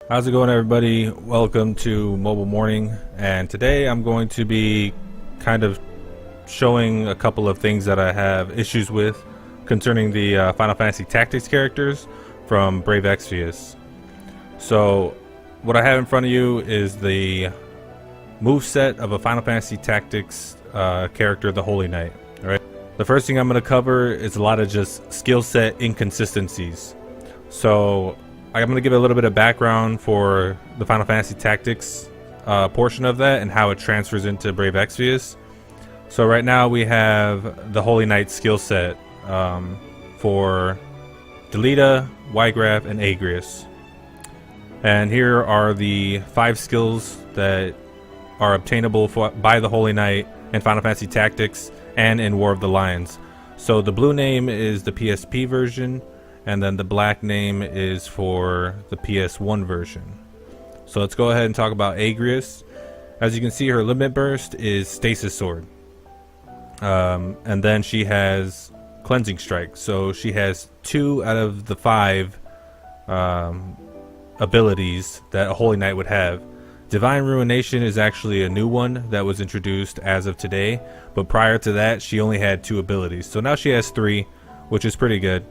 How's it going, everybody? Welcome to Mobile Morning, and today I'm going to be kind of showing a couple of things that I have issues with concerning the Final Fantasy Tactics characters from Brave Exvius. So what I have in front of you is the moveset of a Final Fantasy Tactics character, the Holy Knight. Alright, the first thing I'm going to cover is a lot of just skill set inconsistencies. So I'm going to give a little bit of background for the Final Fantasy Tactics portion of that and how it transfers into Brave Exvius. So right now we have the Holy Knight skill set for Delita, Ygraf, and Agrius. And here are the 5 skills that are obtainable by the Holy Knight in Final Fantasy Tactics and in War of the Lions. So the blue name is the PSP version, and then the black name is for the PS1 version. So let's go ahead and talk about Agrius. As you can see, her limit burst is Stasis Sword. And then she has Cleansing Strike. So she has 2 out of the 5 abilities that a Holy Knight would have. Divine Ruination is actually a new one that was introduced as of today. But prior to that, she only had 2 abilities. So now she has 3, which is pretty good.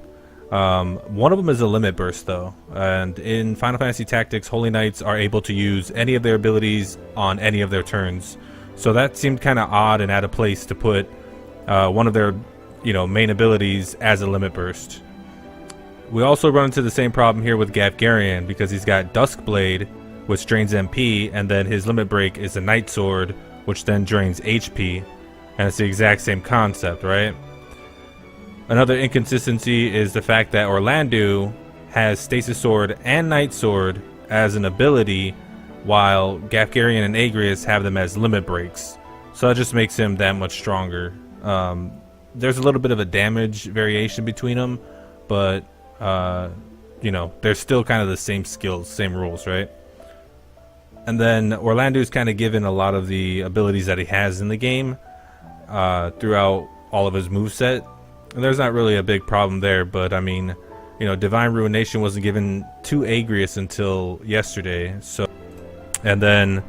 One of them is a limit burst though, and in Final Fantasy Tactics, Holy Knights are able to use any of their abilities on any of their turns. So that seemed kind of odd and out of place to put one of their main abilities as a limit burst. We also run into the same problem here with Gafgarian because he's got Duskblade, which drains MP, and then his limit break is a Night Sword, which then drains HP, and it's the exact same concept, right? Another inconsistency is the fact that Orlandeau has Stasis Sword and Night Sword as an ability, while Gafgarian and Agrius have them as limit breaks. So that just makes him that much stronger. There's a little bit of a damage variation between them, but they're still kind of the same skills, same rules, right? And then Orlandeau's kind of given a lot of the abilities that he has in the game throughout all of his moveset. And there's not really a big problem there, but I mean, Divine Ruination wasn't given to Agrius until yesterday. So, and then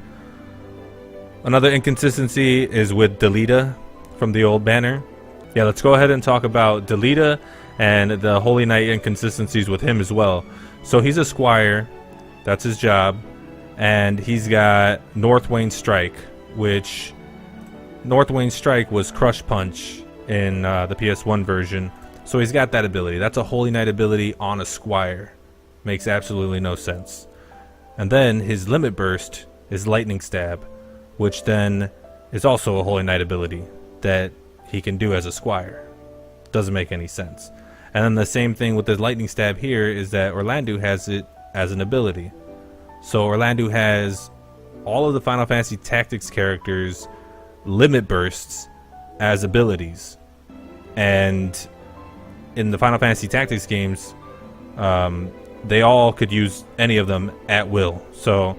another inconsistency is with Delita from the old banner. Yeah, let's go ahead and talk about Delita and the Holy Knight inconsistencies with him as well. So he's a squire, that's his job, and he's got Northwayne Strike, which Northwayne Strike was Crush Punch in the PS1 version. So he's got that ability. That's a Holy Knight ability on a squire. Makes absolutely no sense. And then his limit burst is Lightning Stab, which then is also a Holy Knight ability that he can do as a squire. Doesn't make any sense. And then the same thing with the Lightning Stab here is that Orlandeau has it as an ability. So Orlandeau has all of the Final Fantasy Tactics characters' limit bursts as abilities. And in the Final Fantasy Tactics games, they all could use any of them at will. So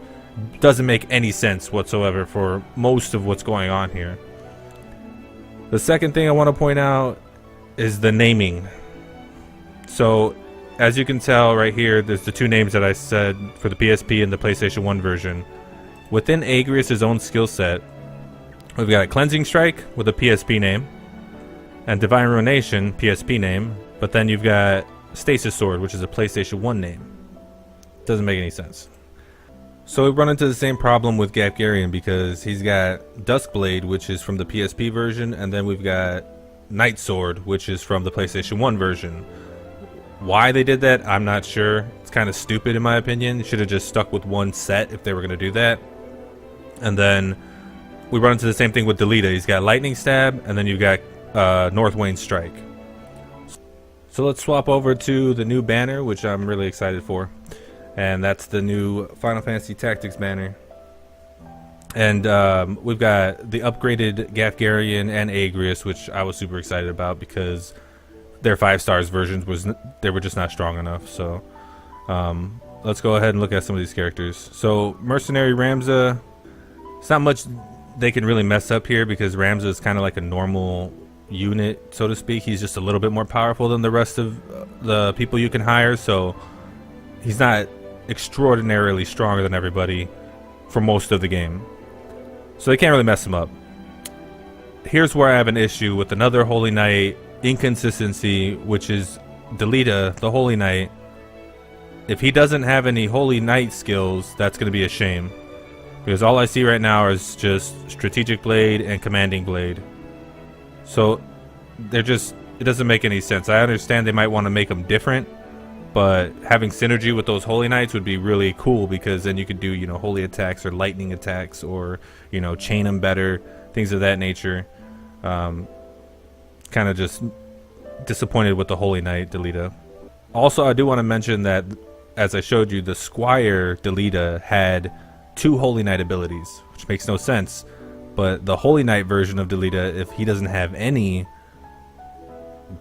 it doesn't make any sense whatsoever for most of what's going on here. The second thing I want to point out is the naming. So as you can tell right here, there's the 2 names that I said for the PSP and the PlayStation 1 version. Within Agrius' own skill set, we've got a Cleansing Strike with a PSP name, and Divine Ruination, PSP name, but then you've got Stasis Sword, which is a PlayStation 1 name. Doesn't make any sense. So we run into the same problem with Gafgarian because he's got Duskblade, which is from the PSP version, and then we've got Night Sword, which is from the PlayStation 1 version. Why they did that, I'm not sure. It's kind of stupid in my opinion. Should have just stuck with one set if they were going to do that. And then we run into the same thing with Delita. He's got Lightning Stab, and then you've got Northwayne Strike. So let's swap over to the new banner, which I'm really excited for. And that's the new Final Fantasy Tactics banner. And we've got the upgraded Gafgarian and Agrius, which I was super excited about because their 5 stars versions they were just not strong enough. So let's go ahead and look at some of these characters. So Mercenary Ramza, it's not much they can really mess up here because Ramza is kind of like a normal unit, so to speak. He's just a little bit more powerful than the rest of the people you can hire, so he's not extraordinarily stronger than everybody for most of the game. So they can't really mess him up. Here's where I have an issue with another Holy Knight inconsistency, which is Delita, the Holy Knight. If he doesn't have any Holy Knight skills, that's going to be a shame. Because all I see right now is just Strategic Blade and Commanding Blade. So they're just, it doesn't make any sense. I understand they might want to make them different, but having synergy with those Holy Knights would be really cool, because then you could do, you know, holy attacks or lightning attacks, or, you know, chain them better, things of that nature. Kind of just disappointed with the Holy Knight Delita. Also, I do want to mention that, as I showed you, the Squire Delita had 2 Holy Knight abilities, which makes no sense. But the Holy Knight version of Delita, if he doesn't have any,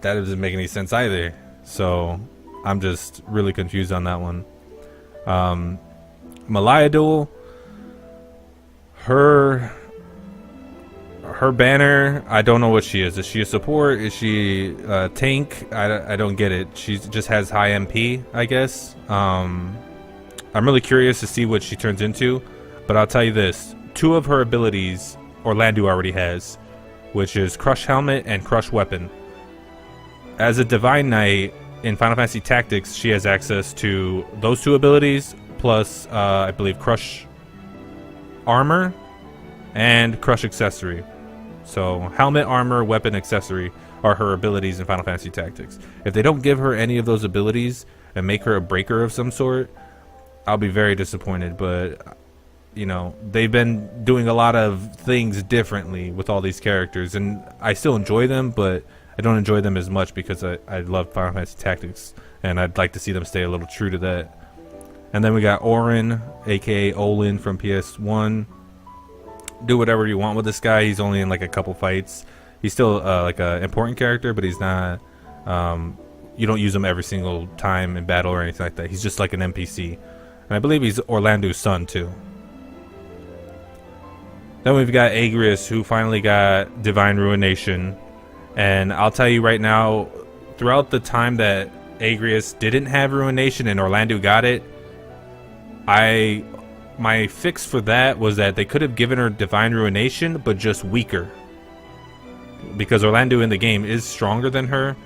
that doesn't make any sense either. So I'm just really confused on that one. Maliadul, her banner, I don't know what she is. Is she a support? Is she a tank? I don't get it. She just has high MP, I guess. I'm really curious to see what she turns into, but I'll tell you this. 2 of her abilities Orlando already has, which is Crush Helmet and Crush Weapon. As a Divine Knight in Final Fantasy Tactics, she has access to those 2 abilities, plus I believe Crush Armor and Crush Accessory. So Helmet, Armor, Weapon, Accessory are her abilities in Final Fantasy Tactics. If they don't give her any of those abilities and make her a breaker of some sort, I'll be very disappointed. But, you know, they've been doing a lot of things differently with all these characters, and I still enjoy them, but I don't enjoy them as much because I love Final Fantasy Tactics, and I'd like to see them stay a little true to that. And then we got Orin, aka Olin from PS1. Do whatever you want with this guy. He's only in like a couple fights. He's still like an important character, but he's not, you don't use him every single time in battle or anything like that. He's just like an NPC. And I believe he's Orlando's son too. Then we've got Exvius, who finally got Divine Ruination. And I'll tell you right now, throughout the time that Exvius didn't have Ruination and Orlando got it, my fix for that was that they could have given her Divine Ruination, but just weaker. Because Orlando in the game is stronger than her.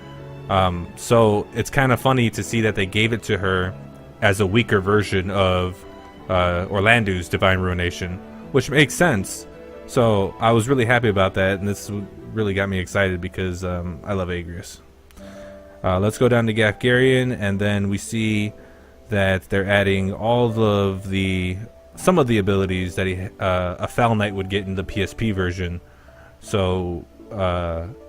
So it's kind of funny to see that they gave it to her as a weaker version of Orlando's Divine Ruination, which makes sense. So I was really happy about that, and this really got me excited because I love Exvius. Let's go down to Gafgarian, and then we see that they're adding some of the abilities that a Fel Knight would get in the PSP version. So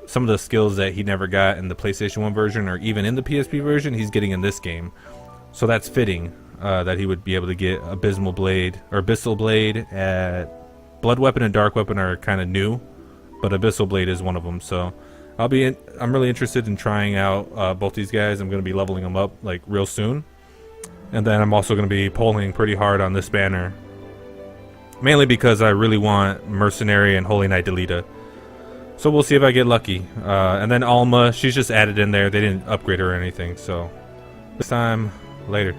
some of the skills that he never got in the PlayStation 1 version, or even in the PSP version, he's getting in this game. So that's fitting that he would be able to get Abysmal Blade or Abyssal Blade. Blood Weapon and Dark Weapon are kind of new, but Abyssal Blade is one of them. So I'm really interested in trying out both these guys. I'm going to be leveling them up like real soon. And then I'm also going to be pulling pretty hard on this banner, mainly because I really want Mercenary and Holy Knight Delita. So we'll see if I get lucky. And then Alma, she's just added in there. They didn't upgrade her or anything. So this time, later.